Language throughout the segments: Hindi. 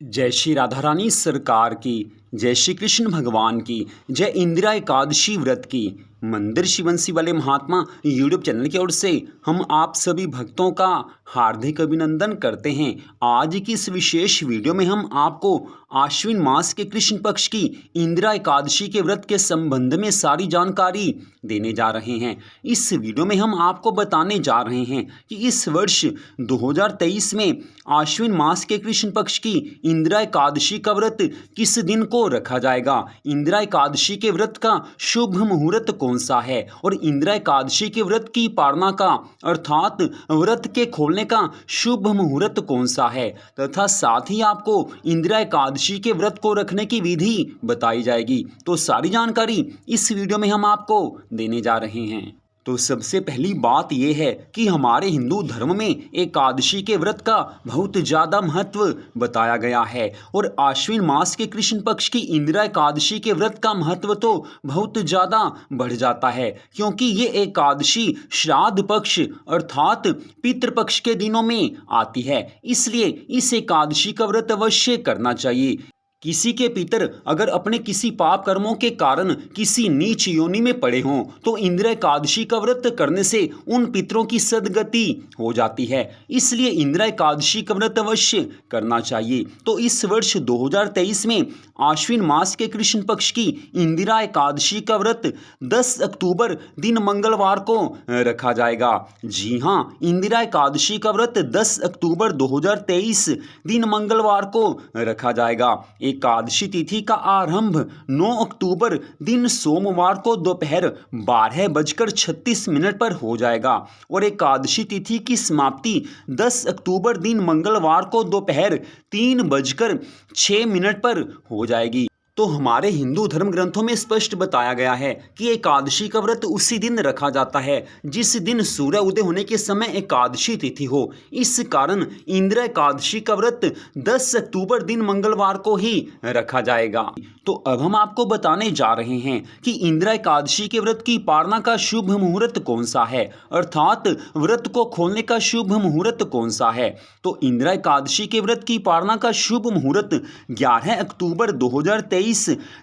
जय श्री राधा रानी सरकार की, जय श्री कृष्ण भगवान की, जय इंदिरा एकादशी व्रत की। मंदिर शिवंशी वाले महात्मा यूट्यूब चैनल की ओर से हम आप सभी भक्तों का हार्दिक अभिनंदन करते हैं। आज की इस विशेष वीडियो में हम आपको आश्विन मास के कृष्ण पक्ष की इंदिरा एकादशी के व्रत के संबंध में सारी जानकारी देने जा रहे हैं। इस वीडियो में हम आपको बताने जा रहे हैं कि इस वर्ष 2023 में आश्विन मास के कृष्ण पक्ष की इंदिरा एकादशी का व्रत किस दिन को रखा जाएगा, इंदिरा एकादशी के व्रत का शुभ मुहूर्त कौन सा है और इंदिरा एकादशी के व्रत की पालना का अर्थात व्रत के खोलने का शुभ मुहूर्त कौन सा है, तथा साथ ही आपको इंदिरा एकादशी के व्रत को रखने की विधि बताई जाएगी। तो सारी जानकारी इस वीडियो में हम आपको देने जा रहे हैं। तो सबसे पहली बात यह है कि हमारे हिंदू धर्म में एकादशी के व्रत का बहुत ज़्यादा महत्व बताया गया है और आश्विन मास के कृष्ण पक्ष की इंदिरा एकादशी के व्रत का महत्व तो बहुत ज़्यादा बढ़ जाता है, क्योंकि ये एकादशी श्राद्ध पक्ष अर्थात पितृपक्ष के दिनों में आती है। इसलिए इस एकादशी का व्रत अवश्य करना चाहिए। किसी के पितर अगर अपने किसी पाप कर्मों के कारण किसी नीच योनि में पड़े हों तो इंदिरा एकादशी का व्रत करने से उन पितरों की सद्गति हो जाती है। इसलिए इंदिरा एकादशी का व्रत अवश्य करना चाहिए। तो इस वर्ष 2023 में आश्विन मास के कृष्ण पक्ष की इंदिरा एकादशी का व्रत 10 अक्टूबर दिन मंगलवार को रखा जाएगा। जी हाँ, इंदिरा एकादशी का व्रत 10 अक्टूबर 2023 दिन मंगलवार को रखा जाएगा। एकादशी तिथि का आरंभ 9 अक्टूबर दिन सोमवार को दोपहर 12:36 पर हो जाएगा और एकादशी तिथि की समाप्ति 10 अक्टूबर दिन मंगलवार को दोपहर 3:06 पर हो जाएगी। तो हमारे हिंदू धर्म ग्रंथों में स्पष्ट बताया गया है कि एकादशी का व्रत उसी दिन रखा जाता है जिस दिन सूर्य उदय होने के समय एकादशी तिथि हो। इस कारण इंदिरा एकादशी का व्रत 10 अक्टूबर दिन मंगलवार को ही रखा जाएगा। तो अब हम आपको बताने जा रहे हैं कि इंदिरा एकादशी के व्रत की पालना का शुभ मुहूर्त कौन सा है, अर्थात व्रत को खोलने का शुभ मुहूर्त कौन सा है। तो इंदिरा एकादशी के व्रत की पालना का शुभ मुहूर्त 11 अक्टूबर 2023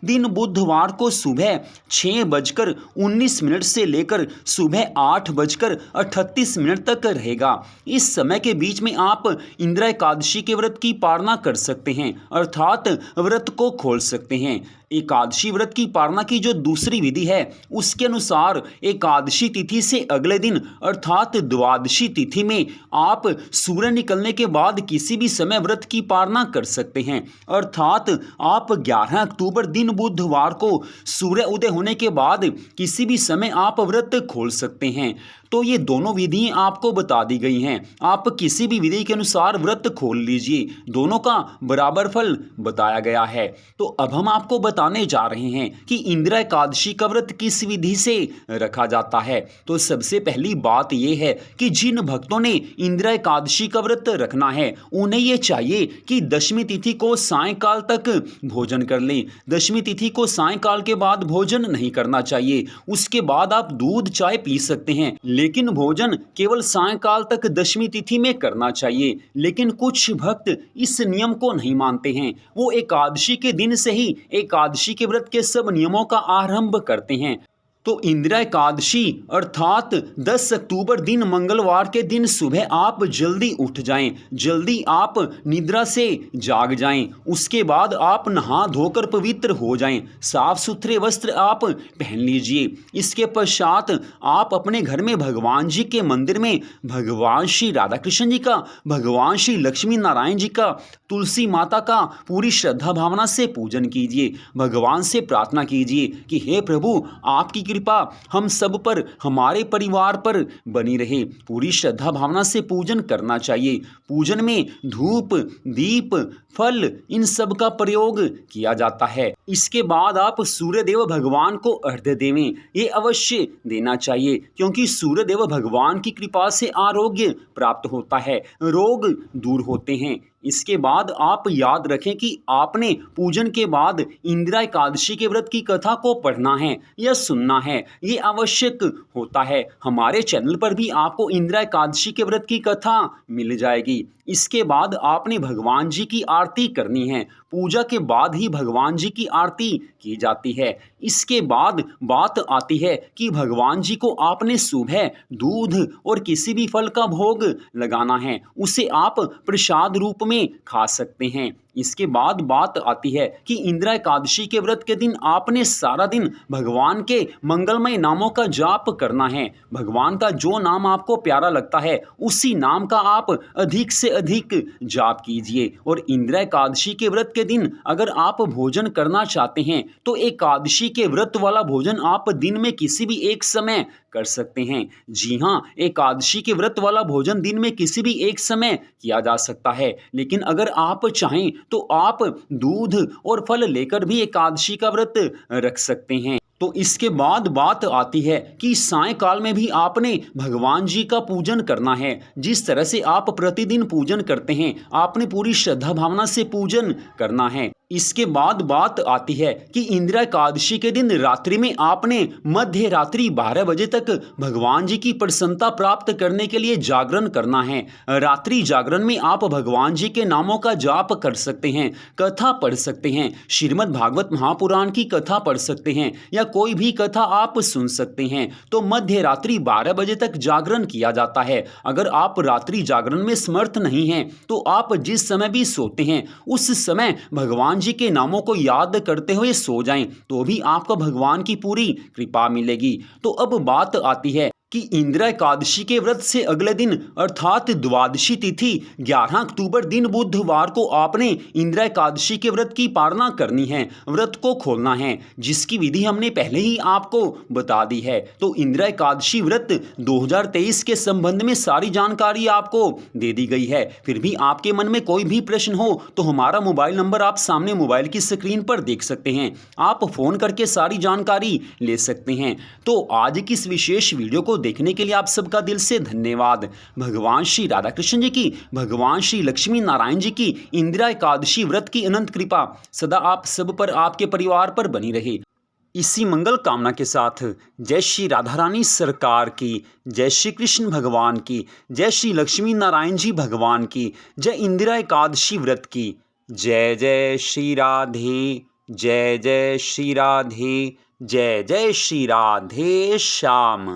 दिन बुधवार को सुबह 6:19 से लेकर सुबह 8:38 तक रहेगा। इस समय के बीच में आप इंदिरा एकादशी के व्रत की पालना कर सकते हैं, अर्थात व्रत को खोल सकते हैं। एकादशी व्रत की पालना की जो दूसरी विधि है उसके अनुसार एकादशी तिथि से अगले दिन अर्थात द्वादशी तिथि में आप सूर्य निकलने के बाद किसी भी समय व्रत की पालना कर सकते हैं, अर्थात आप 11 अक्टूबर दिन बुधवार को सूर्य उदय होने के बाद किसी भी समय आप व्रत खोल सकते हैं। तो ये दोनों विधियां आपको बता दी गई हैं, आप किसी भी विधि के अनुसार व्रत खोल लीजिए, दोनों का बराबर फल बताया गया है। तो अब हम आपको बताने जा रहे हैं कि इंदिरा एकादशी का व्रत किस विधि से रखा जाता है। तो सबसे पहली बात यह है कि जिन भक्तों ने इंदिरा एकादशी का व्रत रखना है उन्हें यह चाहिए कि दशमी तिथि को सायंकाल तक भोजन कर लें। दशमी तिथि को सायंकाल के बाद भोजन नहीं करना चाहिए, उसके बाद आप दूध चाय पी सकते हैं, लेकिन भोजन केवल सायंकाल तक दशमी तिथि में करना चाहिए। लेकिन कुछ भक्त इस नियम को नहीं मानते हैं, वो एकादशी के दिन से ही एकादशी के व्रत के सब नियमों का आरंभ करते हैं। तो इंदिरा एकादशी अर्थात 10 अक्टूबर दिन मंगलवार के दिन सुबह आप जल्दी उठ जाएं, जल्दी आप निद्रा से जाग जाएं, उसके बाद आप नहा धोकर पवित्र हो जाएं, साफ सुथरे वस्त्र आप पहन लीजिए। इसके पश्चात आप अपने घर में भगवान जी के मंदिर में भगवान श्री राधा कृष्ण जी का, भगवान श्री लक्ष्मी नारायण जी का, तुलसी माता का पूरी श्रद्धा भावना से पूजन कीजिए। भगवान से प्रार्थना कीजिए कि हे प्रभु, आपकी कृपा हम सब पर, हमारे परिवार पर बनी रहे। पूरी श्रद्धा भावना से पूजन करना चाहिए। पूजन में धूप, दीप, फल इन सब का प्रयोग किया जाता है। इसके बाद आप सूर्यदेव भगवान को अर्घ्य देवें, ये अवश्य देना चाहिए, क्योंकि सूर्यदेव भगवान की कृपा से आरोग्य प्राप्त होता है, रोग दूर होते हैं। इसके बाद आप याद रखें कि आपने पूजन के बाद इंदिरा एकादशी के व्रत की कथा को पढ़ना है या सुनना है, ये आवश्यक होता है। हमारे चैनल पर भी आपको इंदिरा एकादशी के व्रत की कथा मिल जाएगी। इसके बाद आपने भगवान जी की आरती करनी है। पूजा के बाद ही भगवान जी की आरती की जाती है। इसके बाद बात आती है कि भगवान जी को आपने सुबह दूध और किसी भी फल का भोग लगाना है, उसे आप प्रसाद रूप में खा सकते हैं। इसके बाद बात आती है कि इंदिरा एकादशी के व्रत के दिन आपने सारा दिन भगवान के मंगलमय नामों का जाप करना है। भगवान का जो नाम आपको प्यारा लगता है उसी नाम का आप अधिक से अधिक जाप कीजिए। और इंदिरा एकादशी के व्रत के दिन अगर आप भोजन करना चाहते हैं तो एकादशी के व्रत वाला भोजन आप दिन में किसी भी एक समय कर सकते हैं। जी हाँ, एकादशी के व्रत वाला भोजन दिन में किसी भी एक समय किया जा सकता है, लेकिन अगर आप चाहें तो आप दूध और फल लेकर भी एकादशी का व्रत रख सकते हैं। तो इसके बाद बात आती है कि सायंकाल में भी आपने भगवान जी का पूजन करना है। जिस तरह से आप प्रतिदिन पूजन करते हैं, आपने पूरी श्रद्धा भावना से पूजन करना है। इसके बाद बात आती है कि इंदिरा एकादशी के दिन रात्रि में आपने मध्य रात्रि 12 बजे तक भगवान जी की प्रसन्नता प्राप्त करने के लिए जागरण करना है। रात्रि जागरण में आप भगवान जी के नामों का जाप कर सकते हैं, कथा पढ़ सकते हैं, श्रीमद् भागवत महापुराण की कथा पढ़ सकते हैं या कोई भी कथा आप सुन सकते हैं। तो मध्य रात्रि 12 बजे तक जागरण किया जाता है। अगर आप रात्रि जागरण में समर्थ नहीं हैं तो आप जिस समय भी सोते हैं उस समय भगवान जी के नामों को याद करते हुए सो जाएं, तो भी आपको भगवान की पूरी कृपा मिलेगी। तो अब बात आती है कि इंदिरा एकादशी के व्रत से अगले दिन अर्थात द्वादशी तिथि 11 अक्टूबर दिन बुधवार को आपने इंदिरा एकादशी के व्रत की पालना करनी है, व्रत को खोलना है, जिसकी विधि हमने पहले ही आपको बता दी है। तो इंदिरा एकादशी व्रत 2023 के संबंध में सारी जानकारी आपको दे दी गई है। फिर भी आपके मन में कोई भी प्रश्न हो तो हमारा मोबाइल नंबर आप सामने मोबाइल की स्क्रीन पर देख सकते हैं, आप फोन करके सारी जानकारी ले सकते हैं। तो आज की इस विशेष वीडियो को देखने के लिए आप सबका दिल से धन्यवाद। भगवान श्री राधा कृष्ण जी की, भगवान श्री लक्ष्मी नारायण जी की इंदिरा एकादशी व्रत की अनंत कृपा सदा आप सब पर, आपके परिवार पर बनी रहे। इसी मंगल कामना के साथ जय श्री राधा रानी सरकार की, जय श्री कृष्ण भगवान की, जय श्री लक्ष्मी नारायण जी भगवान की, जय इंदिरा एकादशी व्रत की। जय जय श्री राधे, जय जय श्री राधे, जय जय श्री राधे श्याम।